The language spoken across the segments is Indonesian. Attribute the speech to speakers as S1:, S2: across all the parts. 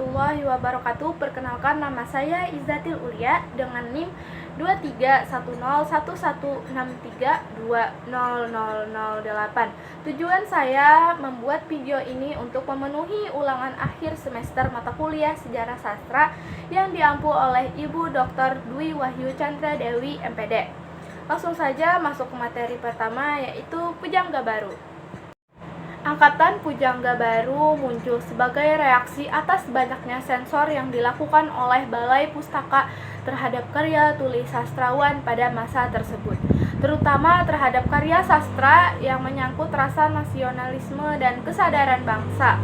S1: warahmatullahi wabarakatuh. Perkenalkan, nama saya Izzatil Ulia dengan NIM 23101163200008. Tujuan saya membuat video ini untuk memenuhi ulangan akhir semester mata kuliah Sejarah Sastra yang diampu oleh Ibu Dr. Dwi Wahyu Chandra Dewi, MPD. Langsung saja masuk ke materi pertama, yaitu Pujangga Baru. Angkatan Pujangga Baru muncul sebagai reaksi atas banyaknya sensor yang dilakukan oleh Balai Pustaka terhadap karya tulis sastrawan pada masa tersebut, terutama terhadap karya sastra yang menyangkut rasa nasionalisme dan kesadaran bangsa.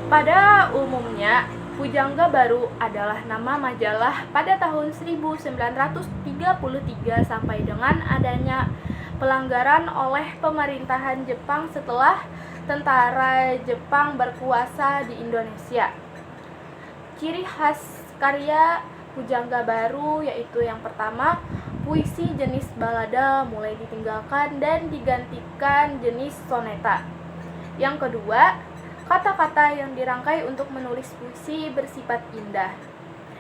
S1: Pada umumnya, Pujangga Baru adalah nama majalah pada tahun 1933 sampai dengan adanya pelanggaran oleh pemerintahan Jepang setelah tentara Jepang berkuasa di Indonesia. Ciri khas karya Pujangga Baru yaitu yang pertama, puisi jenis balada mulai ditinggalkan dan digantikan jenis soneta. Yang kedua, kata-kata yang dirangkai untuk menulis puisi bersifat indah.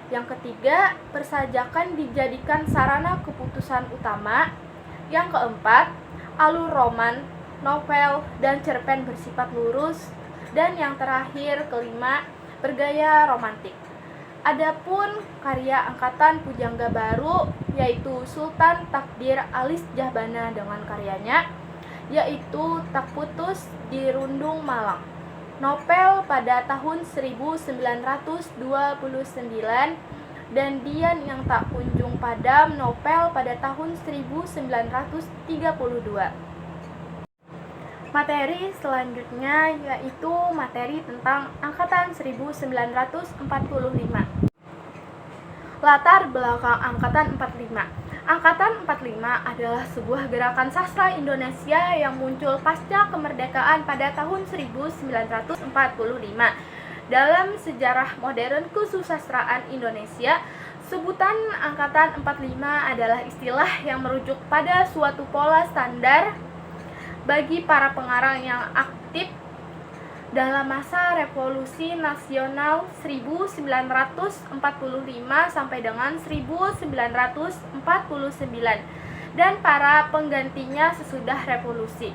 S1: Yang ketiga, persajakan dijadikan sarana keputusan utama. Yang keempat, alur roman, novel, dan cerpen bersifat lurus. Dan yang terakhir, kelima, bergaya romantik. Adapun karya angkatan Pujangga Baru yaitu Sultan Takdir Alis Jahbana dengan karyanya yaitu Tak Putus di Rundung Malang. Novel pada tahun 1929 dan Dian yang Tak Kunjung Padam, novel pada tahun 1932. Materi selanjutnya yaitu materi tentang angkatan 1945. Latar belakang angkatan 45. Angkatan 45 adalah sebuah gerakan sastra Indonesia yang muncul pasca kemerdekaan pada tahun 1945. Dalam sejarah modern kesusastraan Indonesia, sebutan angkatan 45 adalah istilah yang merujuk pada suatu pola standar bagi para pengarang yang aktif dalam masa Revolusi Nasional 1945 sampai dengan 1949 dan para penggantinya sesudah revolusi.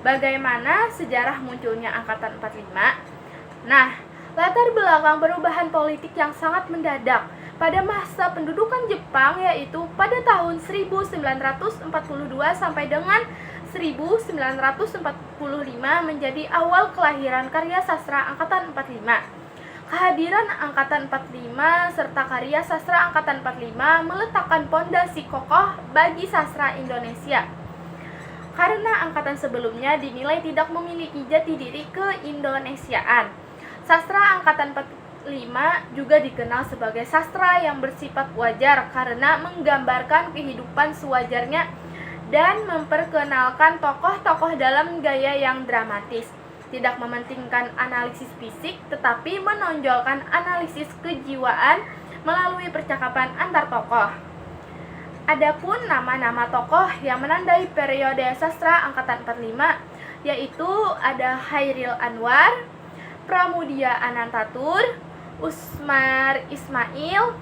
S1: Bagaimana sejarah munculnya angkatan 45? Nah, latar belakang perubahan politik yang sangat mendadak pada masa pendudukan Jepang yaitu pada tahun 1942 sampai dengan 1945 menjadi awal kelahiran karya sastra angkatan 45. Kehadiran angkatan 45 serta karya sastra angkatan 45 meletakkan pondasi kokoh bagi sastra Indonesia. Karena angkatan sebelumnya dinilai tidak memiliki jati diri keindonesiaan. Sastra angkatan 45 juga dikenal sebagai sastra yang bersifat wajar karena menggambarkan kehidupan sewajarnya dan memperkenalkan tokoh-tokoh dalam gaya yang dramatis. Tidak mementingkan analisis fisik tetapi menonjolkan analisis kejiwaan melalui percakapan antar tokoh. Adapun nama-nama tokoh yang menandai periode sastra angkatan 45 yaitu ada Hairil Anwar, Pramudia Anantatur, Usmar Ismail,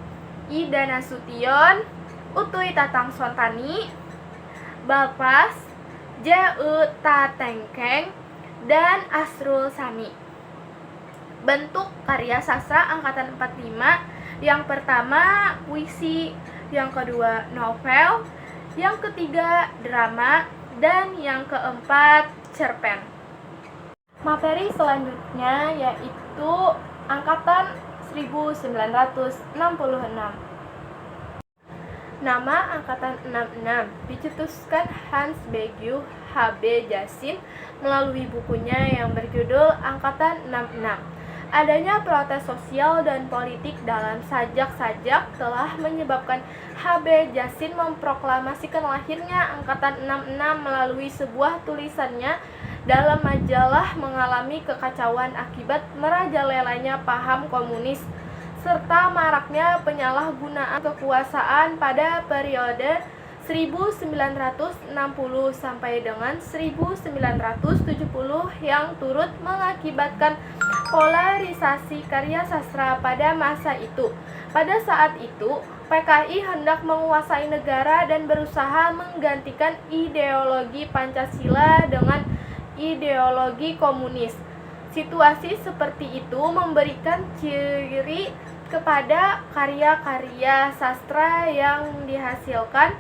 S1: Ida Nasution, Utuy Tatang Sontani, Balpas, J.E. Tatengkeng, dan Asrul Sani. Bentuk karya sastra angkatan 45, yang pertama puisi, yang kedua novel, yang ketiga drama, dan yang keempat cerpen. Materi selanjutnya yaitu angkatan 1966. Nama angkatan 66 dicetuskan Hans Begiu H.B. Jassin melalui bukunya yang berjudul Angkatan 66. Adanya protes sosial dan politik dalam sajak-sajak telah menyebabkan H.B. Jassin memproklamasikan lahirnya Angkatan 66 melalui sebuah tulisannya dalam majalah mengalami kekacauan akibat merajalelanya paham komunis serta maraknya penyalahgunaan kekuasaan pada periode 1960 sampai dengan 1970 yang turut mengakibatkan polarisasi karya sastra pada masa itu. Pada saat itu, PKI hendak menguasai negara dan berusaha menggantikan ideologi Pancasila dengan ideologi komunis. Situasi seperti itu memberikan ciri kepada karya-karya sastra yang dihasilkan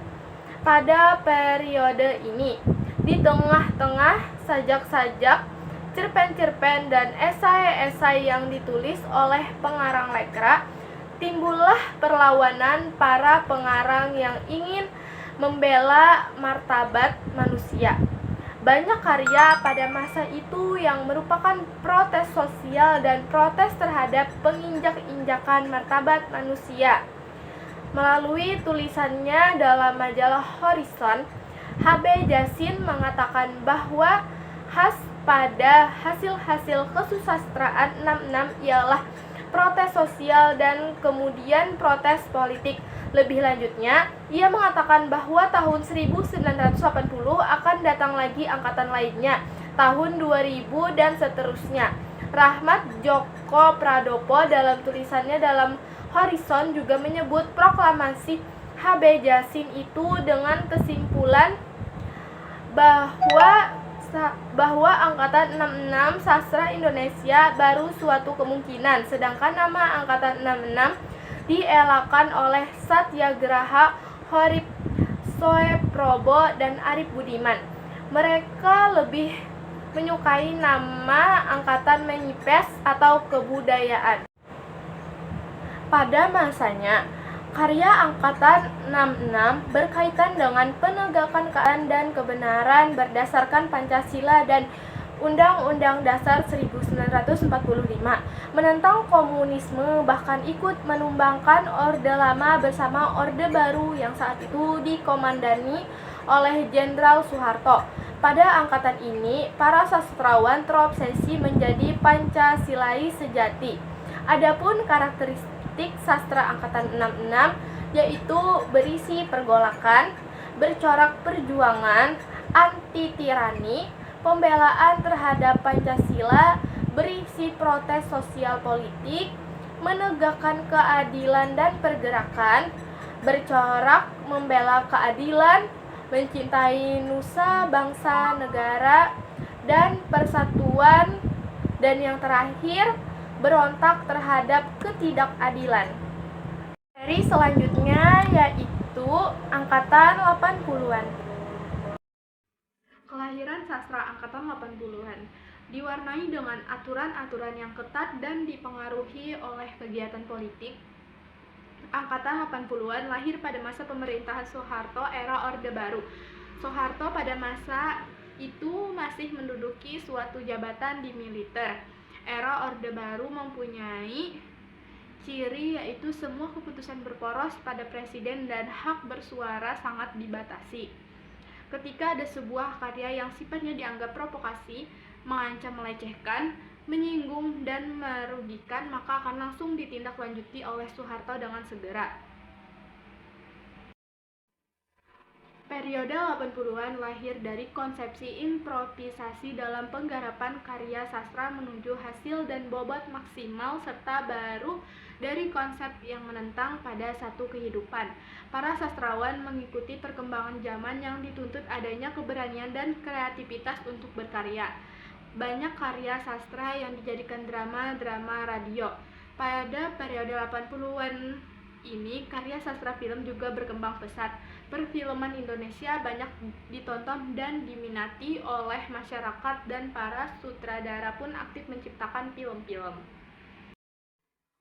S1: pada periode ini. Di tengah-tengah sajak-sajak, cerpen-cerpen, dan esai-esai yang ditulis oleh pengarang lekra, timbullah perlawanan para pengarang yang ingin membela martabat manusia. Banyak karya pada masa itu yang merupakan protes sosial dan protes terhadap penginjak-injakan martabat manusia. Melalui tulisannya dalam majalah Horizon, H.B. Jasin mengatakan bahwa khas pada hasil-hasil kesusastraan 66 ialah protes sosial dan kemudian protes politik. Lebih lanjutnya, ia mengatakan bahwa tahun 1980 akan datang lagi angkatan lainnya, tahun 2000 dan seterusnya. Rahmat Djoko Pradopo dalam tulisannya dalam Horizon juga menyebut proklamasi H.B. Jasin itu dengan kesimpulan bahwa angkatan 66 sastra Indonesia baru suatu kemungkinan, sedangkan nama angkatan 66 dielakkan oleh Satyagraha, Horib Soeprobo, dan Arif Budiman. Mereka lebih menyukai nama angkatan Manifest atau kebudayaan. Pada masanya, karya angkatan 66 berkaitan dengan penegakan keadilan dan kebenaran berdasarkan Pancasila dan Undang-Undang Dasar 1945, menentang komunisme, bahkan ikut menumbangkan Orde Lama bersama Orde Baru yang saat itu dikomandani oleh Jenderal Soeharto. Pada angkatan ini, para sastrawan terobsesi menjadi Pancasilais sejati. Adapun karakteristik sastra angkatan 66 yaitu berisi pergolakan, bercorak perjuangan, anti tirani, pembelaan terhadap Pancasila, berisi protes sosial politik, menegakkan keadilan dan pergerakan, bercorak membela keadilan, mencintai nusa, bangsa, negara, dan persatuan, dan yang terakhir, berontak terhadap ketidakadilan. Seri selanjutnya yaitu angkatan 80-an. Kelahiran sastra angkatan 80-an diwarnai dengan aturan-aturan yang ketat dan dipengaruhi oleh kegiatan politik. Angkatan 80-an lahir pada masa pemerintahan Soeharto era Orde Baru. Soeharto pada masa itu masih menduduki suatu jabatan di militer. Era Orde Baru mempunyai ciri yaitu semua keputusan berporos pada presiden dan hak bersuara sangat dibatasi. Ketika ada sebuah karya yang sifatnya dianggap provokasi, mengancam melecehkan, menyinggung, dan merugikan, maka akan langsung ditindaklanjuti oleh Soeharto dengan segera. Periode 80-an lahir dari konsepsi improvisasi dalam penggarapan karya sastra menuju hasil dan bobot maksimal serta baru dari konsep yang menentang pada satu kehidupan. Para sastrawan mengikuti perkembangan zaman yang dituntut adanya keberanian dan kreativitas untuk berkarya. Banyak karya sastra yang dijadikan drama radio. Pada periode 80-an ini, karya sastra film juga berkembang pesat. Perfilman Indonesia banyak ditonton dan diminati oleh masyarakat dan para sutradara pun aktif menciptakan film-film.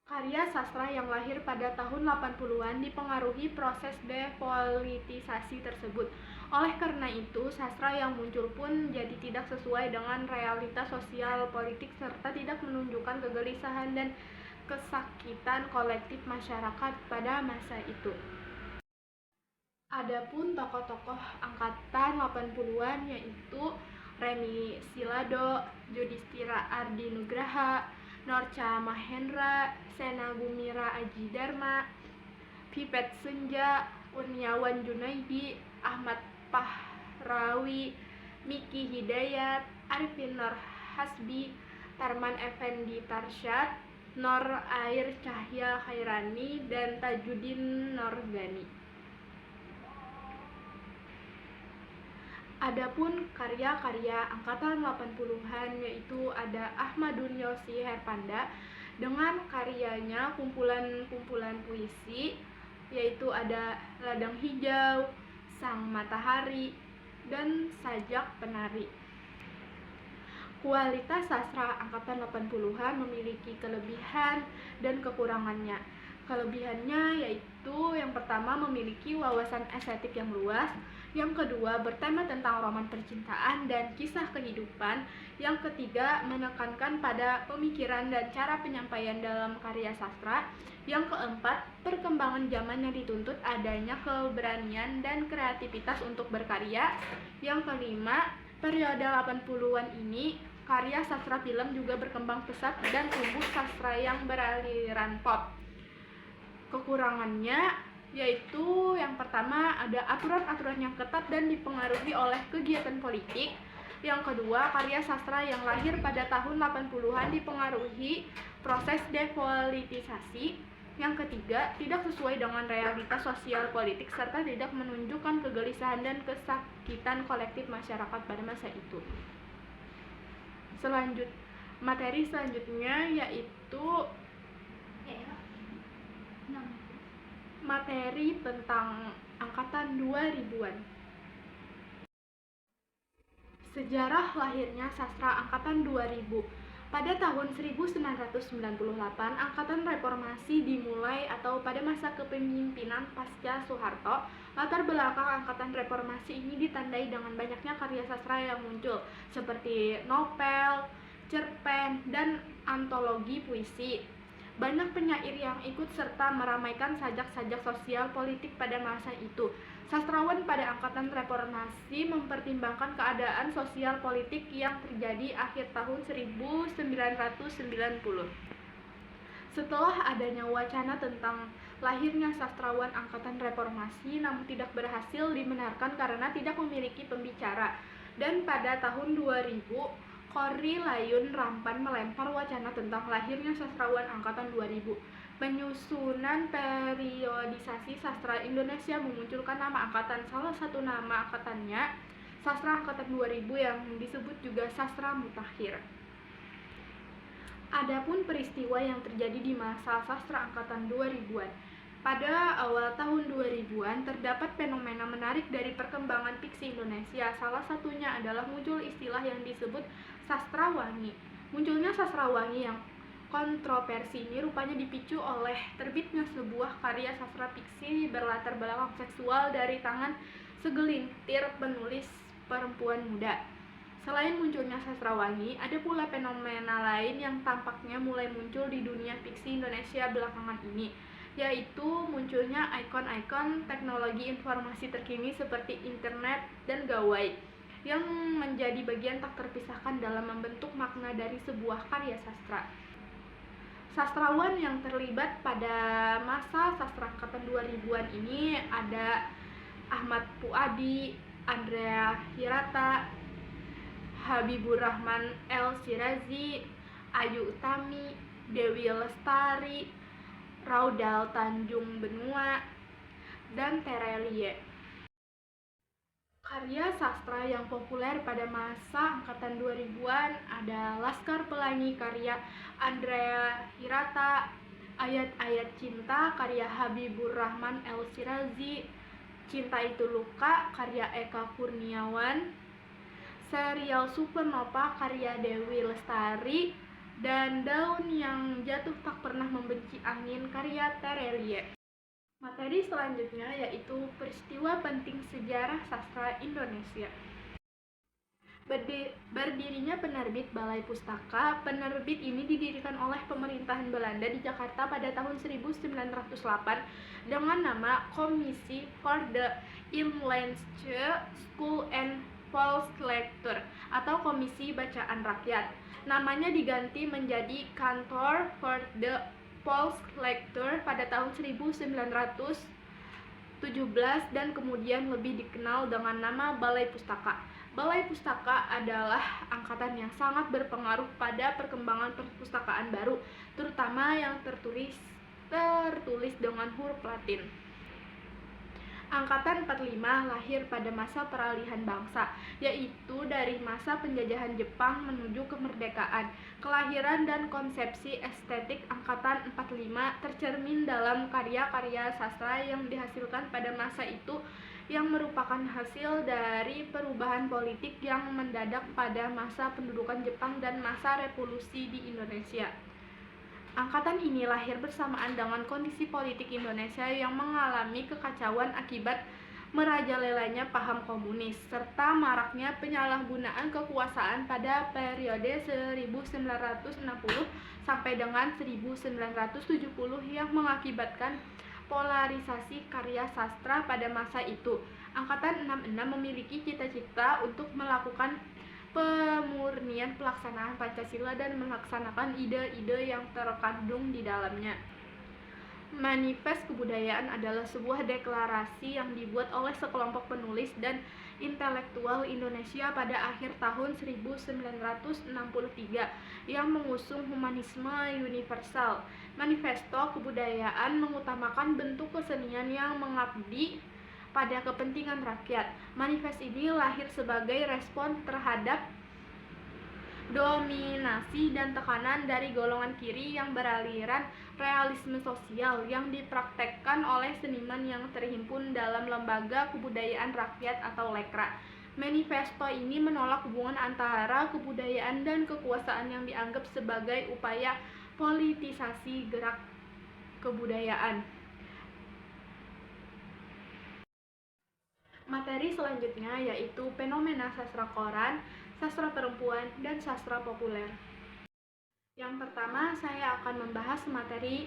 S1: Karya sastra yang lahir pada tahun 80-an dipengaruhi proses depolitisasi tersebut. Oleh karena itu, sastra yang muncul pun jadi tidak sesuai dengan realitas sosial politik serta tidak menunjukkan kegelisahan dan kesakitan kolektif masyarakat pada masa itu. Adapun tokoh-tokoh angkatan 80-an yaitu Remi Silado, Yudhistira Ardi Nugraha, Norca Mahendra, Sena Gumira Aji Dharma, Pipet Senja, Kurniawan Junaidi, Ahmad Pahrawi, Miki Hidayat, Arifin Nur Hasbi, Tarman Effendi Tarsyad, Nor Air Cahya Khairani, dan Tajuddin Norgani. Adapun karya-karya angkatan 80-an yaitu ada Ahmadun Yosi Herpanda dengan karyanya kumpulan-kumpulan puisi, yaitu ada Ladang Hijau, Sang Matahari, dan Sajak Penari. Kualitas sastra angkatan 80-an memiliki kelebihan dan kekurangannya. Kelebihannya yaitu yang pertama memiliki wawasan estetik yang luas, yang kedua bertema tentang roman percintaan dan kisah kehidupan, yang ketiga menekankan pada pemikiran dan cara penyampaian dalam karya sastra, yang keempat perkembangan zaman yang dituntut adanya keberanian dan kreativitas untuk berkarya, yang kelima periode 80-an ini karya sastra film juga berkembang pesat dan tumbuh sastra yang beraliran pop. Kekurangannya yaitu yang pertama ada aturan-aturan yang ketat dan dipengaruhi oleh kegiatan politik. Yang kedua, karya sastra yang lahir pada tahun 80-an dipengaruhi proses depolitisasi. Yang ketiga, tidak sesuai dengan realitas sosial politik serta tidak menunjukkan kegelisahan dan kesakitan kolektif masyarakat pada masa itu. Materi selanjutnya yaitu materi tentang angkatan 2000-an. Sejarah lahirnya sastra angkatan 2000. Pada tahun 1998, angkatan reformasi dimulai atau pada masa kepemimpinan pasca Soeharto. Latar belakang angkatan reformasi ini ditandai dengan banyaknya karya sastra yang muncul, seperti novel, cerpen, dan antologi puisi. Banyak penyair yang ikut serta meramaikan sajak-sajak sosial politik pada masa itu. Sastrawan pada angkatan reformasi mempertimbangkan keadaan sosial politik yang terjadi akhir tahun 1990. Setelah adanya wacana tentang lahirnya sastrawan angkatan reformasi, namun tidak berhasil dibenarkan karena tidak memiliki pembicara. Dan pada tahun 2000, Korri Layun Rampan melempar wacana tentang lahirnya sastrawan angkatan 2000. Penyusunan periodisasi sastra Indonesia memunculkan nama angkatan. Salah satu nama angkatannya sastra angkatan 2000 yang disebut juga sastra mutakhir. Adapun peristiwa yang terjadi di masa sastra angkatan 2000-an. Pada awal tahun 2000-an terdapat fenomena menarik dari perkembangan fiksi Indonesia. Salah satunya adalah muncul istilah yang disebut sastrawangi. Munculnya sastrawangi yang kontroversi ini rupanya dipicu oleh terbitnya sebuah karya sastra fiksi berlatar belakang seksual dari tangan segelintir penulis perempuan muda. Selain munculnya sastrawangi, ada pula fenomena lain yang tampaknya mulai muncul di dunia fiksi Indonesia belakangan ini, yaitu munculnya ikon-ikon teknologi informasi terkini seperti internet dan gawai, yang menjadi bagian tak terpisahkan dalam membentuk makna dari sebuah karya sastra. Sastrawan yang terlibat pada masa sastra angkatan 2000-an ini ada Ahmad Puadi, Andrea Hirata, Habibur Rahman El Shirazi, Ayu Utami, Dewi Lestari, Raudal Tanjung Benua, dan Terelie. Karya sastra yang populer pada masa angkatan 2000-an ada Laskar Pelangi karya Andrea Hirata, Ayat-ayat Cinta karya Habibur Rahman El Shirazi, Cinta Itu Luka karya Eka Kurniawan, Serial Supernova karya Dewi Lestari, dan Daun yang Jatuh Tak Pernah Membenci Angin karya Terelie. Materi selanjutnya yaitu peristiwa penting sejarah sastra Indonesia. Berdirinya penerbit Balai Pustaka. Penerbit ini didirikan oleh pemerintahan Belanda di Jakarta pada tahun 1908 dengan nama Kommissie voor de Inlandse School and Volkslectuur atau Komisi Bacaan Rakyat. Namanya diganti menjadi Kantor voor de Volkslectuur pada tahun 1917 dan kemudian lebih dikenal dengan nama Balai Pustaka. Balai Pustaka adalah angkatan yang sangat berpengaruh pada perkembangan perpustakaan baru, terutama yang tertulis dengan huruf Latin. Angkatan 45 lahir pada masa peralihan bangsa, yaitu dari masa penjajahan Jepang menuju kemerdekaan. Kelahiran dan konsepsi estetik Angkatan 45 tercermin dalam karya-karya sastra yang dihasilkan pada masa itu, yang merupakan hasil dari perubahan politik yang mendadak pada masa pendudukan Jepang dan masa revolusi di Indonesia. Angkatan ini lahir bersamaan dengan kondisi politik Indonesia yang mengalami kekacauan akibat merajalelanya paham komunis, serta maraknya penyalahgunaan kekuasaan pada periode 1960 sampai dengan 1970 yang mengakibatkan polarisasi karya sastra pada masa itu. Angkatan 66 memiliki cita-cita untuk melakukan pemurnian pelaksanaan Pancasila dan melaksanakan ide-ide yang terkandung di dalamnya. Manifest Kebudayaan adalah sebuah deklarasi yang dibuat oleh sekelompok penulis dan intelektual Indonesia pada akhir tahun 1963 yang mengusung humanisme universal. Manifesto Kebudayaan mengutamakan bentuk kesenian yang mengabdi pada kepentingan rakyat. Manifest ini lahir sebagai respon terhadap dominasi dan tekanan dari golongan kiri yang beraliran realisme sosial yang dipraktekkan oleh seniman yang terhimpun dalam Lembaga Kebudayaan Rakyat atau Lekra. Manifesto ini menolak hubungan antara kebudayaan dan kekuasaan yang dianggap sebagai upaya politisasi gerak kebudayaan. Materi selanjutnya yaitu fenomena sastra koran, sastra perempuan, dan sastra populer. Yang pertama, saya akan membahas materi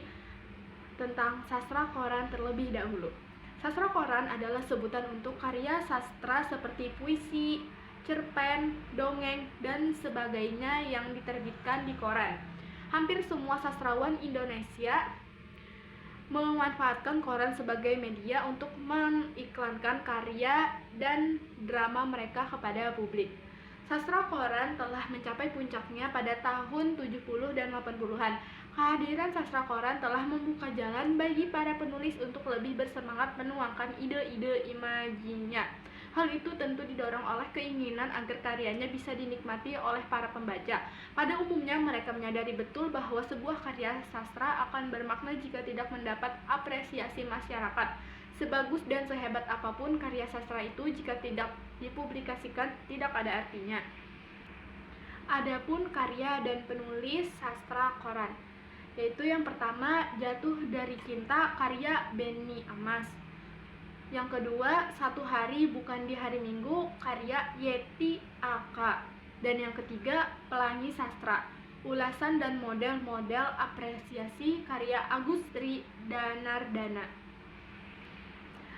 S1: tentang sastra koran terlebih dahulu. Sastra koran adalah sebutan untuk karya sastra seperti puisi, cerpen, dongeng, dan sebagainya yang diterbitkan di koran. Hampir semua sastrawan Indonesia memanfaatkan koran sebagai media untuk mengiklankan karya dan drama mereka kepada publik. Sastra koran telah mencapai puncaknya pada tahun 70 dan 80-an. Kehadiran sastra koran telah membuka jalan bagi para penulis untuk lebih bersemangat menuangkan ide-ide imajinya. Hal itu tentu didorong oleh keinginan agar karyanya bisa dinikmati oleh para pembaca. Pada umumnya mereka menyadari betul bahwa sebuah karya sastra akan bermakna jika tidak mendapat apresiasi masyarakat. Sebagus dan sehebat apapun karya sastra itu, jika tidak dipublikasikan tidak ada artinya. Adapun karya dan penulis sastra koran, yaitu yang pertama Jatuh dari Cinta karya Benny Amas. Yang kedua, Satu Hari Bukan di Hari Minggu karya Yeti Aka. Dan yang ketiga, Pelangi Sastra, ulasan dan model-model apresiasi karya Agus Tridanardana.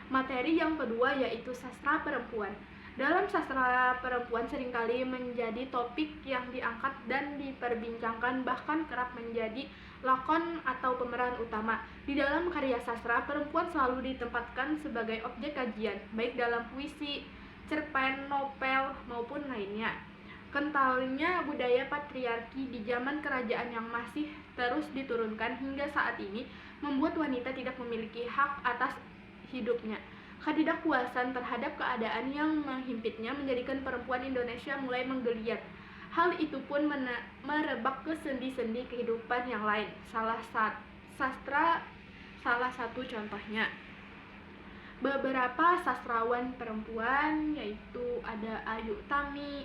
S1: Materi yang kedua yaitu sastra perempuan. Dalam sastra perempuan seringkali menjadi topik yang diangkat dan diperbincangkan, bahkan kerap menjadi lakon atau pemeran utama. Di dalam karya sastra, perempuan selalu ditempatkan sebagai objek kajian, baik dalam puisi, cerpen, novel, maupun lainnya. Kentalnya budaya patriarki di zaman kerajaan yang masih terus diturunkan hingga saat ini membuat wanita tidak memiliki hak atas hidupnya. Ketidakpuasan terhadap keadaan yang menghimpitnya menjadikan perempuan Indonesia mulai menggeliat. Hal itu pun merebak ke sendi-sendi kehidupan yang lain. Salah satu contohnya. Beberapa sastrawan perempuan yaitu ada Ayu Tami,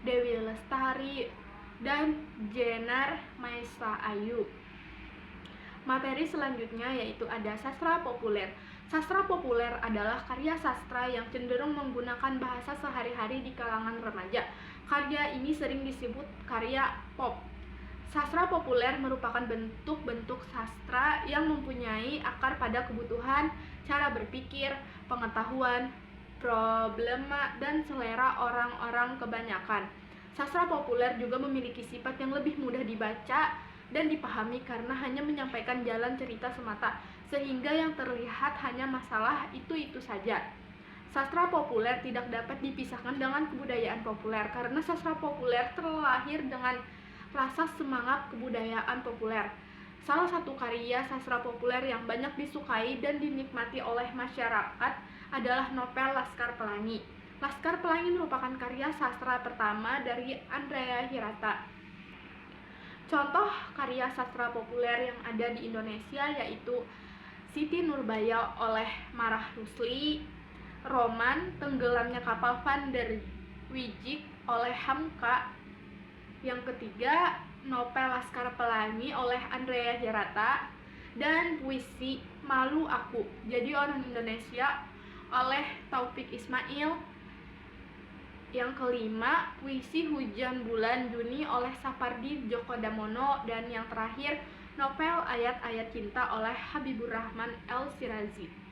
S1: Dewi Lestari, dan Jenar Maesa Ayu. Materi selanjutnya yaitu ada sastra populer. Sastra populer adalah karya sastra yang cenderung menggunakan bahasa sehari-hari di kalangan remaja. Karya ini sering disebut karya pop. Sastra populer merupakan bentuk-bentuk sastra yang mempunyai akar pada kebutuhan, cara berpikir, pengetahuan, problema, dan selera orang-orang kebanyakan. Sastra populer juga memiliki sifat yang lebih mudah dibaca dan dipahami karena hanya menyampaikan jalan cerita semata, sehingga yang terlihat hanya masalah itu saja. Sastra populer tidak dapat dipisahkan dengan kebudayaan populer karena sastra populer terlahir dengan rasa semangat kebudayaan populer. Salah satu karya sastra populer yang banyak disukai dan dinikmati oleh masyarakat adalah novel Laskar Pelangi. Laskar Pelangi merupakan karya sastra pertama dari Andrea Hirata. Contoh karya sastra populer yang ada di Indonesia yaitu Siti Nurbaya oleh Marah Rusli, roman Tenggelamnya Kapal Van der Wijk oleh Hamka. Yang ketiga, novel Laskar Pelangi oleh Andrea Hirata, dan puisi Malu Aku Jadi Orang Indonesia oleh Taufik Ismail. Yang kelima, puisi Hujan Bulan Juni oleh Sapardi Djoko Damono, dan yang terakhir, novel Ayat-Ayat Cinta oleh Habibur Rahman El Shirazi.